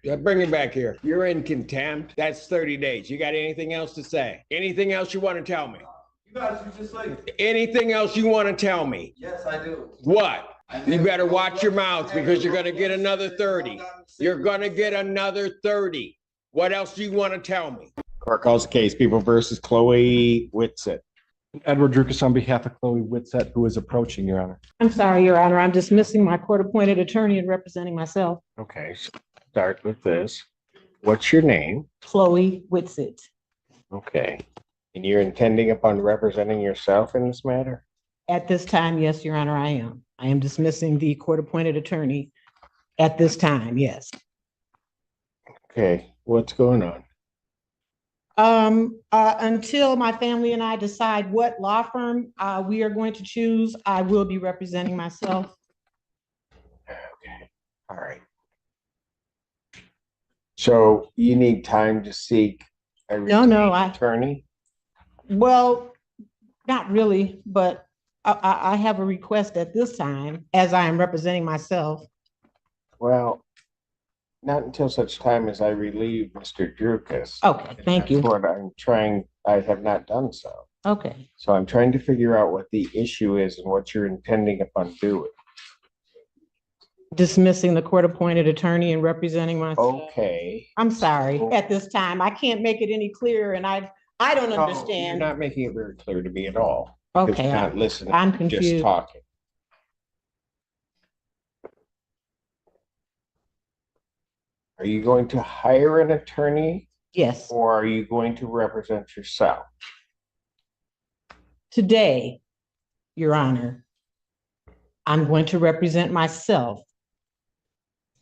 Bring him back here. You're in contempt. That's 30 days. You got anything else to say? Anything else you want to tell me? You guys are just like. Anything else you want to tell me? Yes, I do. What? You better watch your mouth because you're going to get another 30. You're going to get another 30. What else do you want to tell me? Court calls the case. People versus Chloe Whitsett. Edward Drukas on behalf of Chloe Whitsett, who is approaching, Your Honor. I'm sorry, Your Honor. I'm dismissing my court-appointed attorney and representing myself. Okay, start with this. What's your name? Chloe Whitsett. Okay. And you're intending upon representing yourself in this matter? At this time, yes, Your Honor, I am. I am dismissing the court-appointed attorney at this time, yes. Okay, what's going on? Until my family and I decide what law firm we are going to choose, I will be representing myself. Okay, all right. So you need time to seek a attorney? Well, not really, but I have a request at this time as I am representing myself. Well, not until such time as I relieve Mr. Drukas. Okay, thank you. What I'm trying, I have not done so. Okay. So I'm trying to figure out what the issue is and what you're intending upon doing. Dismissing the court-appointed attorney and representing myself. Okay. I'm sorry, at this time. I can't make it any clearer, and I don't understand. You're not making it very clear to me at all. Okay, You're not listening. I'm confused. Just talking. Are you going to hire an attorney? Yes. Or are you going to represent yourself? Today, Your Honor, I'm going to represent myself.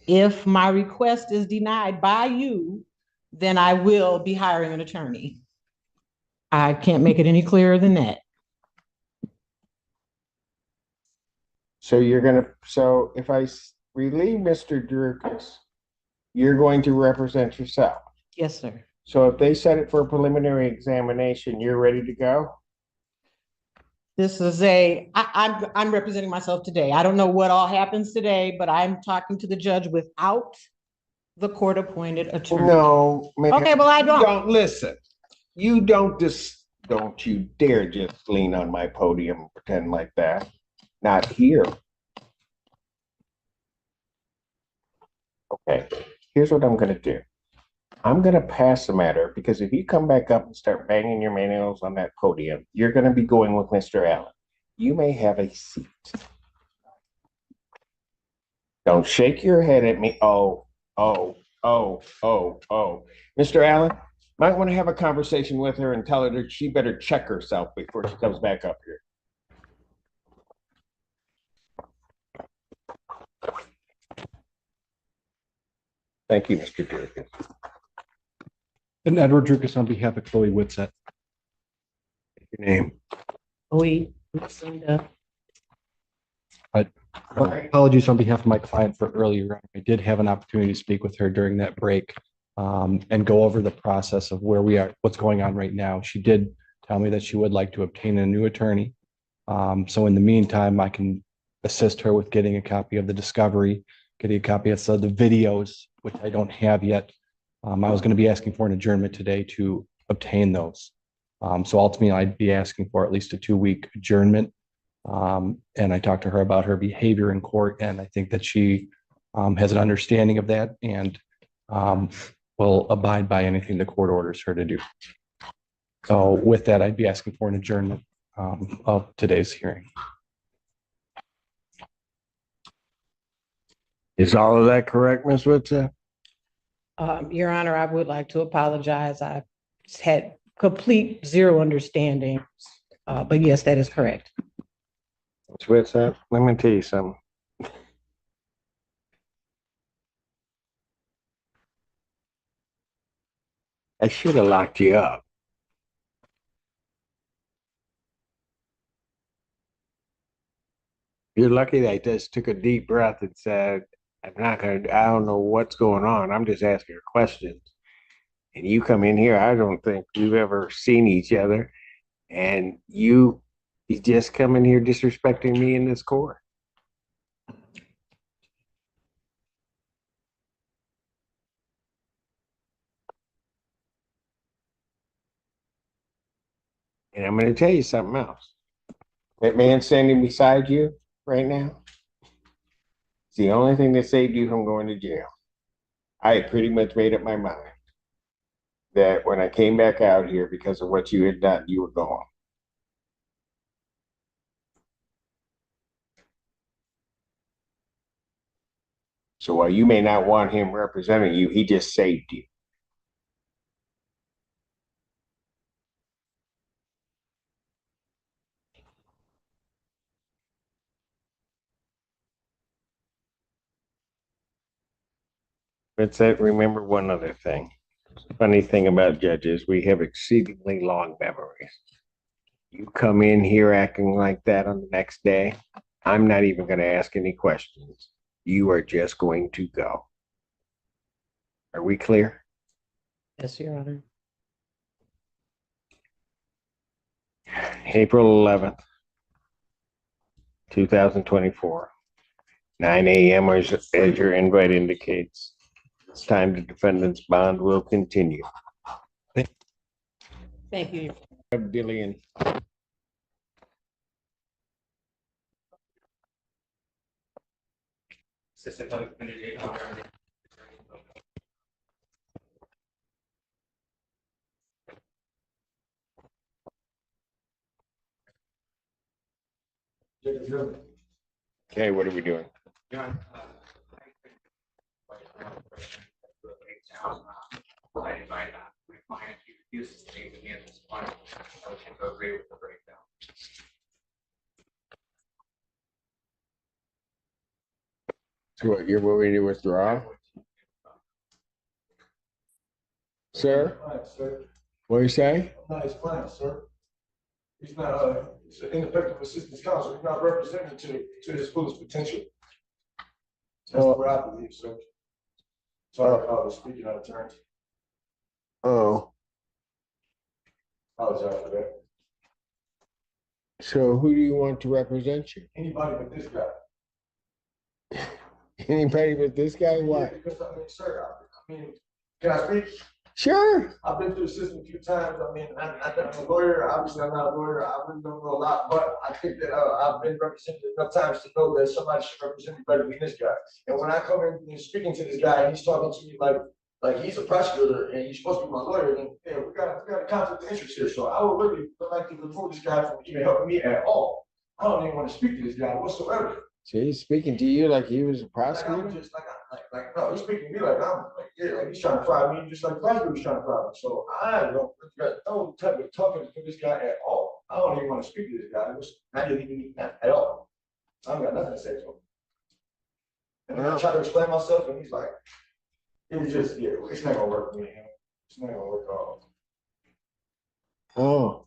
If my request is denied by you, then I will be hiring an attorney. I can't make it any clearer than that. So so if I relieve Mr. Drukas, you're going to represent yourself? Yes, sir. So if they set it for a preliminary examination, you're ready to go? This is I'm representing myself today. I don't know what all happens today, but I'm talking to the judge without the court-appointed attorney. No, man. Okay, well, I don't. Don't listen. You don't you dare just lean on my podium and pretend like that. Not here. Okay, here's what I'm gonna do. I'm gonna pass the matter because if you come back up and start banging your nails on that podium, you're gonna be going with Mr. Allen. You may have a seat. Don't shake your head at me. Oh. Mr. Allen, might want to have a conversation with her and tell her that she better check herself before she comes back up here. Thank you, Mr. Drukas. And Edward Drukas on behalf of Chloe Whitsett. Your name? Lucinda. Apologies on behalf of my client for earlier. I did have an opportunity to speak with her during that break and go over the process of where we are, what's going on right now. She did tell me that she would like to obtain a new attorney. So in the meantime, I can assist her with getting a copy of the discovery, getting a copy of the videos, which I don't have yet. I was going to be asking for an adjournment today to obtain those. So ultimately, I'd be asking for at least a 2-week adjournment. And I talked to her about her behavior in court, and I think that she has an understanding of that and will abide by anything the court orders her to do. So with that, I'd be asking for an adjournment of today's hearing. Is all of that correct, Ms. Whitsett? Your Honor, I would like to apologize. I had complete zero understanding, but yes, that is correct. Ms. Whitsett, let me tell you something. I should have locked you up. You're lucky that I just took a deep breath and said, I don't know what's going on. I'm just asking her questions. And you come in here, I don't think we've ever seen each other. And you just come in here disrespecting me in this court. And I'm going to tell you something else. That man standing beside you right now, it's the only thing that saved you from going to jail. I had pretty much made up my mind that when I came back out here because of what you had done, you were gone. So while you may not want him representing you, he just saved you. But remember one other thing. Funny thing about judges, we have exceedingly long memories. You come in here acting like that on the next day, I'm not even going to ask any questions. You are just going to go. Are we clear? Yes, Your Honor. April 11th, 2024, 9 a.m. as your invite indicates. It's time the defendant's bond will continue. Thank you. Dillian. Okay, what are we doing? So what, you're willing to withdraw? Sir, Sir. what are you saying? I'm not his client, sir. He's not, he's an ineffective assistance counsel. He's not representing to his fullest potential. That's what I believe, sir. Sorry, I was speaking out of turn. Oh, Apologize for that. so who do you want to represent you? Anybody but this guy. Anybody but this guy? Why? Because, I mean, sir, I mean, can I speak? Sure. I've been through the system a few times. I mean, I'm a lawyer. Obviously, I'm not a lawyer. I really don't know a lot, but I think that I've been represented enough times to know that somebody should represent me better than this guy. And when I come in and speaking to this guy, and he's talking to me like he's a prosecutor and he's supposed to be my lawyer, then yeah, we got a conflict of interest here. So I would really like to remove this guy from even helping me at all. I don't even want to speak to this guy whatsoever. So he's speaking to you like he was a Like I'm prosecutor? just like no, he's speaking to me like I'm like yeah, like he's trying to fry me just like the prosecutor was trying to fry me. So I don't got no type of talking to this guy at all. I don't even want to speak to this guy. Not even at all. I don't got nothing to say to him. And then I try to explain myself, and he's like, it was just yeah, it's not gonna work for me. It's not gonna work at all. Oh,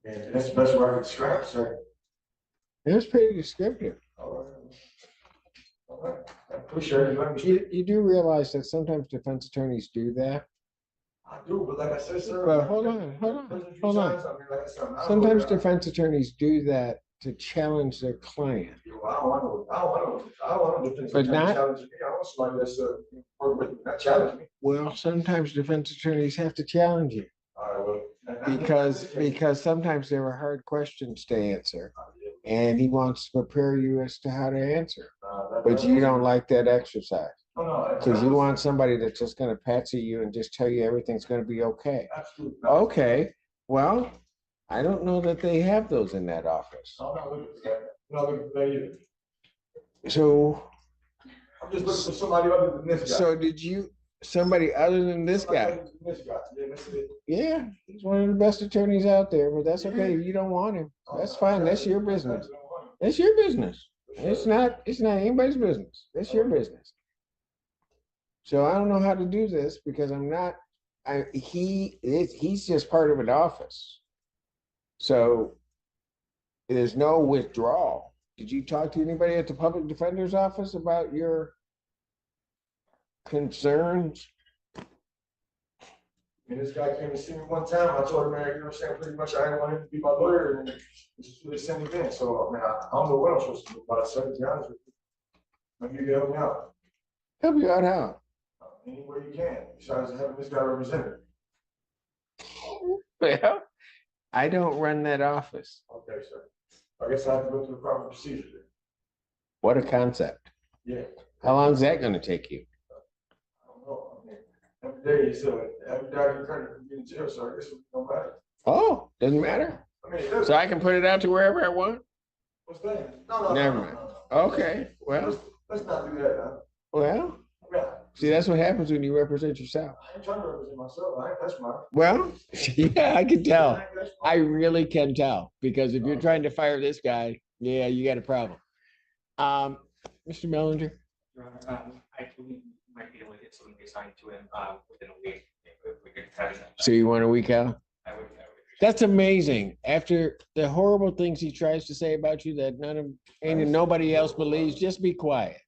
And that's the best way I can describe it, sir. that's pretty descriptive. All right. All right. I appreciate it. Let me speak. You do realize that sometimes defense attorneys do that? I do, but like I said, sir. But hold on. I mean, like I said, I'm not a Sometimes lawyer. defense attorneys do that to challenge their client. I don't want to defend But somebody not- challenge me. I want somebody that's work with me, not challenge me. Well, sometimes defense attorneys have to challenge you All right, well. because sometimes there are hard questions to answer, and he wants to prepare you as to how to answer. But you don't like that exercise because you want somebody that's just going to patsy you and just tell you everything's going to be okay. Absolutely. Okay, well, I don't know that they have those in that office. I'm not looking for that. I'm not looking for that either. So, I'm just looking for somebody other than this guy. so somebody other than this guy? This guy. Yeah, that's it. Yeah, he's one of the best attorneys out there, but that's okay. If you don't want him, that's fine. That's your business. That's your business. It's not anybody's business. That's your business. So I don't know how to do this because he's just part of an office. So there's no withdrawal. Did you talk to anybody at the public defender's office about your concerns? And this guy came to see me one time. I told him, man, you know what I'm saying? Pretty much I didn't want him to be my lawyer. And they sent me in. So, man, I don't know what I'm supposed to do about it, sir, to be honest with you. Maybe you can help me out. Help you out how? Any way you can, besides having this guy represented. Well, I don't run that office. Okay, sir. I guess I have to go through the proper procedure then. What a concept. Yeah. How long is that gonna take you? I don't know. I mean, every day is, every day I get credit for being in jail, so I guess it don't matter. Oh, doesn't matter. I mean, it does. So I can put it out to wherever I want? What's that? No, Never mind. Okay, well, Let's not do that now. well, Yeah. see, that's what happens when you represent yourself. I ain't trying to represent myself. I ain't touch my. Well, yeah, I can tell. I really can tell, because if you're trying to fire this guy, yeah, you got a problem. Mr. Mellinger? I believe we might be able to get something assigned to him within a week. If we could have it. So you want a week out? I would. That's amazing. After the horrible things he tries to say about you that nobody else believes, just be quiet.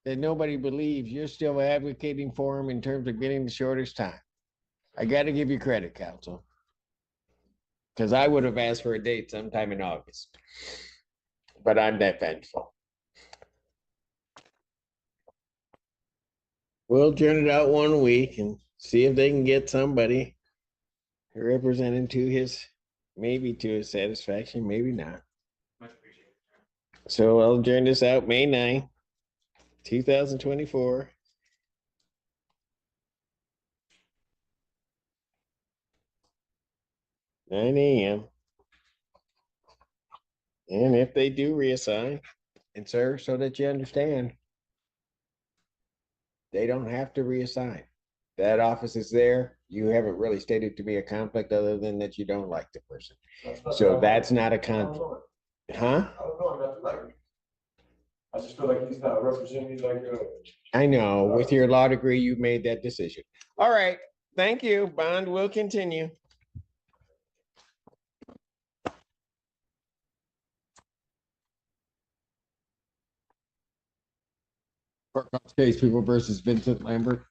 That nobody believes, you're still advocating for him in terms of getting the shortest time. I got to give you credit, counsel. Because I would have asked for a date sometime in August. But I'm that vengeful. We'll turn it out 1 week and see if they can get somebody represented maybe to his satisfaction, maybe not. Much appreciated. So I'll turn this out May 9th, 2024. Nine AM. And if they do reassign, and sir, so that you understand, they don't have to reassign. That office is there. You haven't really stated to me a conflict other than that you don't like the person. So that's not a conflict. Huh? I don't know, nothing like it. I just feel like he's not representing me like, I know, with your law degree, you made that decision. All right, thank you. Bond will continue. Courthouse case, People versus Vincent Lambert.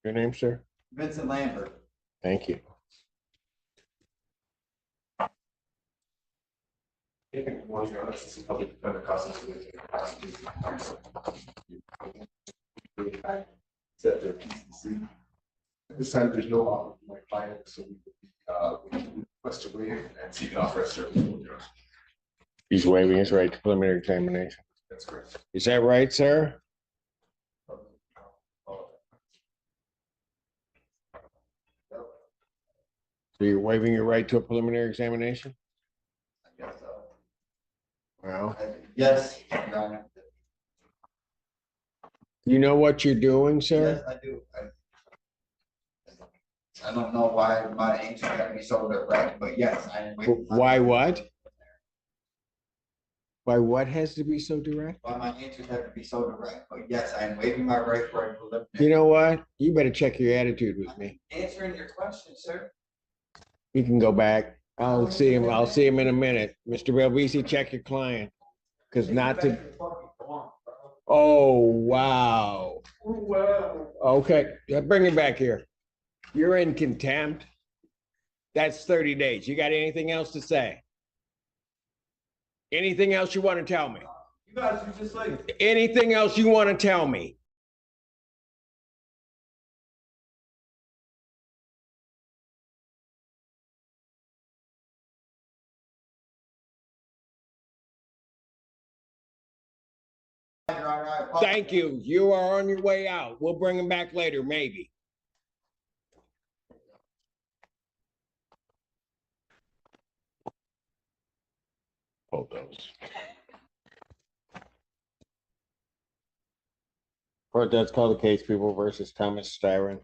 Your name, sir? Vincent Lambert. Thank you. Set their PCC. This time, there's no offer for my client, so we request to waive and seek an offer as service. He's waiving his right to preliminary examination. That's correct. Is that right, sir? So you're waiving your right to a preliminary examination? I guess so. Well, Yes, Your Honor. you know what you're doing, sir? Yes, I do. I don't know why my answer gotta be so direct, but yes, I am. Why what? Why what has to be so direct? Why my answers have to be so direct, but yes, I am waiving my right for a preliminary. You know what? You better check your attitude with me. Answering your question, sir. You can go back. I'll see him in a minute. Mr. Belvisi, check your client. Because not to. Oh, wow. Okay, bring it back here. You're in contempt. That's 30 days. You got anything else to say? Anything else you want to tell me? You guys are just like. Anything else you want to tell me? Your Honor, I apologize. Thank you. You are on your way out. We'll bring him back later, maybe. Hold those. Court, that's called the case People versus Thomas Styron.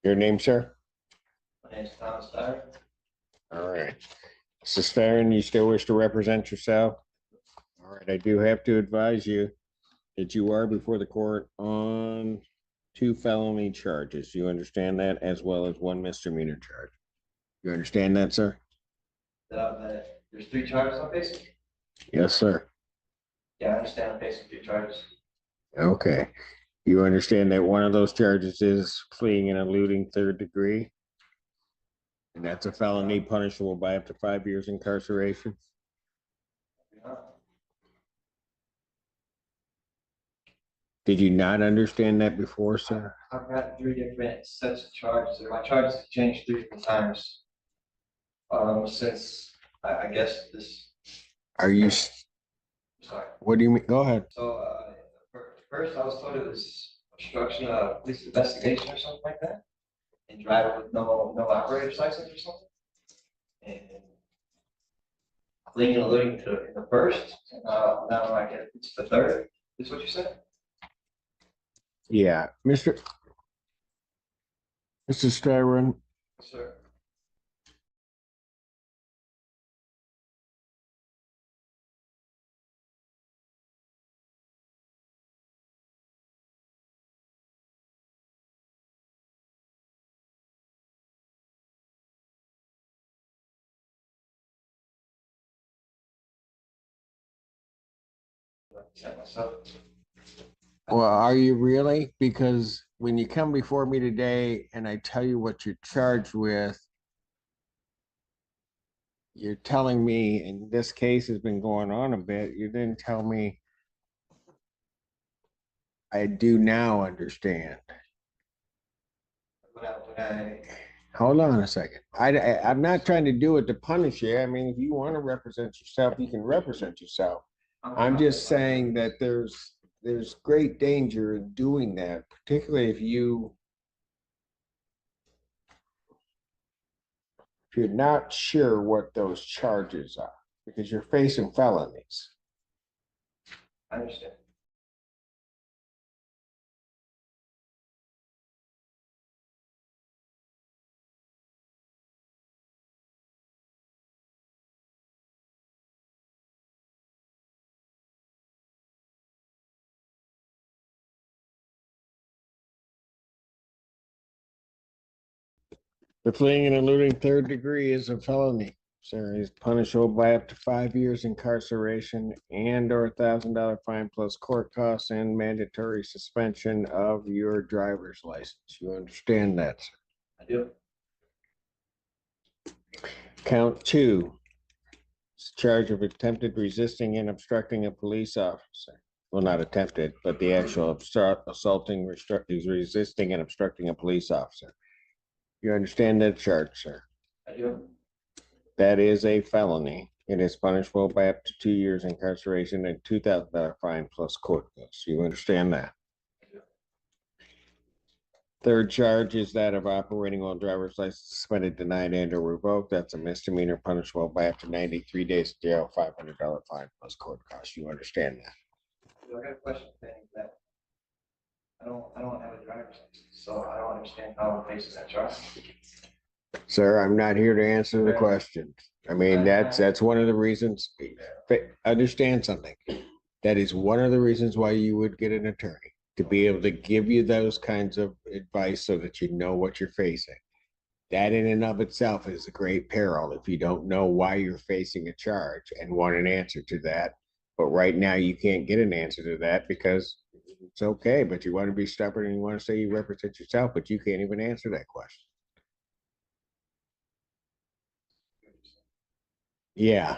Your name, sir? My name's Thomas Dyer. All right. Mr. Styron, you still wish to represent yourself? All right, I do have to advise you that you are before the court on 2 felony charges. You understand that, as well as 1 misdemeanor charge. You understand that, sir? that there's 3 charges I'm facing? Yes, sir. Yeah, I understand I'm facing 3 charges. Okay. You understand that one of those charges is fleeing and eluding third degree? And that's a felony punishable by up to 5 years incarceration. Yeah. Did you not understand that before, sir? I've got 3 different sets of charges. My charges have changed 3 different times. Since I guess this, Are you, sorry. what do you mean? Go ahead. So, first I was told it was obstruction of police investigation or something like that. And driving with no operator's license or something. And fleeing and eluding to the first, now I get it's the third, is what you said? Yeah, Mr. Styron, Sir. Myself. well, are you really? Because when you come before me today and I tell you what you're charged with, you're telling me, and this case has been going on a bit, you didn't tell me. I do now understand. When I Hold on a second. I'm not trying to do it to punish you. I mean, if you want to represent yourself, you can represent yourself. I'm just saying that there's great danger in doing that, particularly if you're not sure what those charges are, because you're facing felonies. I understand. The fleeing and eluding third degree is a felony, sir. Is punishable by up to 5 years incarceration and or $1,000 fine plus court costs and mandatory suspension of your driver's license. You understand that, sir? I do. Count two, charge of attempted resisting and obstructing a police officer. Well, not attempted, but the actual assaulting, is resisting and obstructing a police officer. You understand that charge, sir? I do. That is a felony. It is punishable by up to 2 years incarceration and $2,000 fine plus court costs. You understand that? Third charge is that of operating while driver's license suspended, denied, and or revoked. That's a misdemeanor punishable by up to 93 days of jail, $500 fine plus court costs. You understand that? I got a question saying that I don't have a driver's license, so I don't understand how I'm facing that charge. Sir, I'm not here to answer the questions. I mean, that's one of the reasons. Understand something. That is one of the reasons why you would get an attorney, to be able to give you those kinds of advice so that you know what you're facing. That in and of itself is a great peril if you don't know why you're facing a charge and want an answer to that. But right now you can't get an answer to that because it's okay, but you want to be stubborn and you want to say you represent yourself, but you can't even answer that question. Yeah.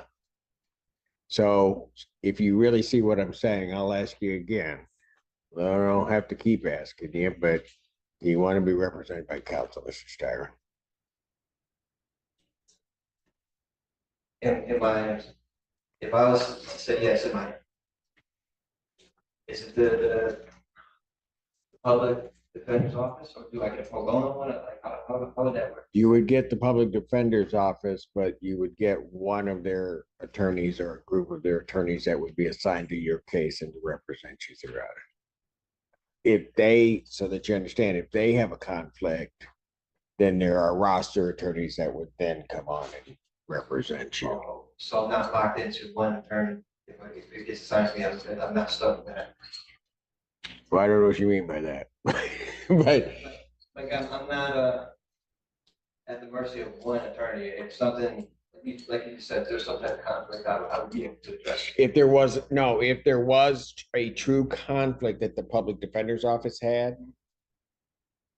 So if you really see what I'm saying, I'll ask you again. I don't have to keep asking you, but you want to be represented by counsel, Mr. Styron. If I was to say yes, is it the public defender's office, or do I get a pro bono one? Like, how would that work? You would get the public defender's office, but you would get one of their attorneys or a group of their attorneys that would be assigned to your case and to represent you throughout it. If they, so that you understand, if they have a conflict, then there are roster attorneys that would then come on and represent you. Oh, so I'm not locked into one attorney. If it gets assigned to me, I'm not stuck with that. Well, I don't know what you mean by that. But Like I'm not at the mercy of one attorney. If something like you said, there's some type of conflict, I would be able to address. If there was a true conflict that the public defender's office had,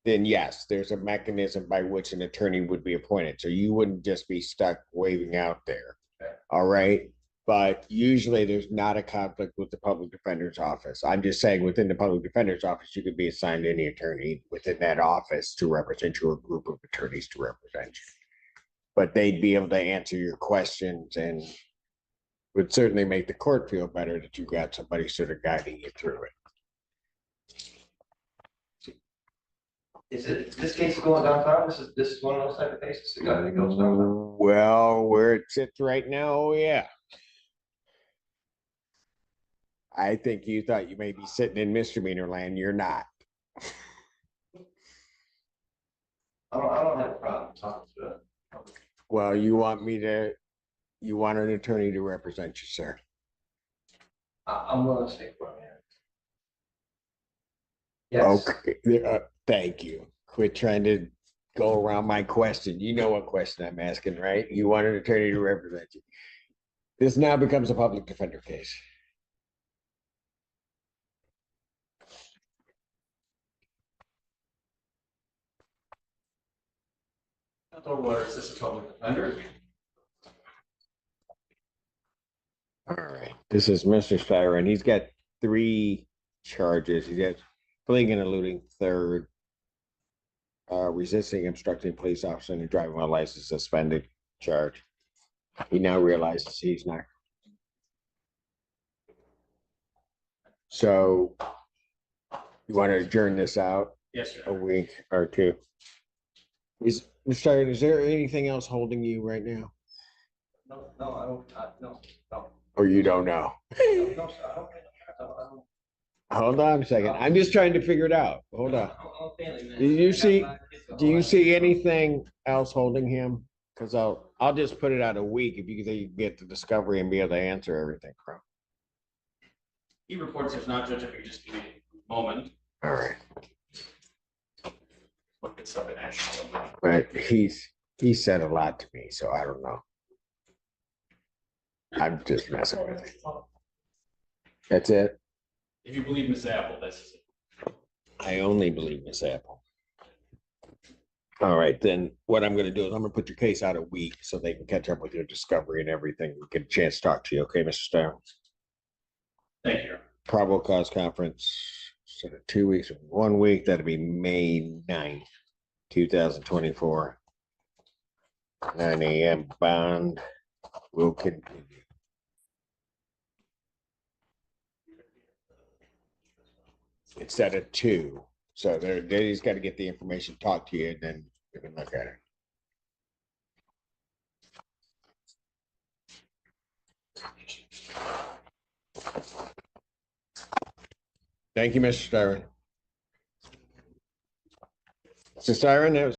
then yes, there's a mechanism by which an attorney would be appointed. So you wouldn't just be stuck waving out there. Okay. All right. But usually there's not a conflict with the public defender's office. I'm just saying within the public defender's office, you could be assigned any attorney within that office to represent you, or a group of attorneys to represent you. But they'd be able to answer your questions and would certainly make the court feel better that you got somebody sort of guiding you through it. Is this case going downtown? This is one of those type of cases that goes downtown? Well, where it sits right now, oh yeah. I think you thought you may be sitting in misdemeanor land. You're not. I don't have a problem talking to it. Well, you want an attorney to represent you, sir. I'm willing to take one, yeah. Yes. Okay, thank you. Quit trying to go around my question. You know what question I'm asking, right? You want an attorney to represent you. This now becomes a public defender case. Is this a public defender? All right, this is Mr. Styron. He's got 3 charges. He's got fleeing and eluding third, resisting, obstructing police officer, and driving while license suspended charge. He now realizes he's not. So you want to adjourn this out Yes, a sir. week or 2? Mr. Styron, is there anything else holding you right now? No, I don't, no. Or you don't know? No, sir, I don't. Hold on a second. I'm just trying to figure it out. Hold on. I'm a family man. Do you see anything else holding him? Because I'll just put it out a week if you can get the discovery and be able to answer everything from. He reports there's not, Judge, if you could just give me a moment. All right. Look at stuff in action. But he said a lot to me, so I don't know. I'm just messing with it. That's it. If you believe Miss Apple, this is it. I only believe Miss Apple. All right, then what I'm going to do is I'm going to put your case out a week so they can catch up with your discovery and everything. Get a chance to talk to you. Okay, Mr. Stone? Thank you. Probable cause conference, instead of 2 weeks, 1 week, that'll be May 9th, 2024. 9 a.m. bond will continue. Instead of 2. So they just got to get the information, talk to you, and then you can look at it. Thank you, Mr. Styron. Mr. Styron, that was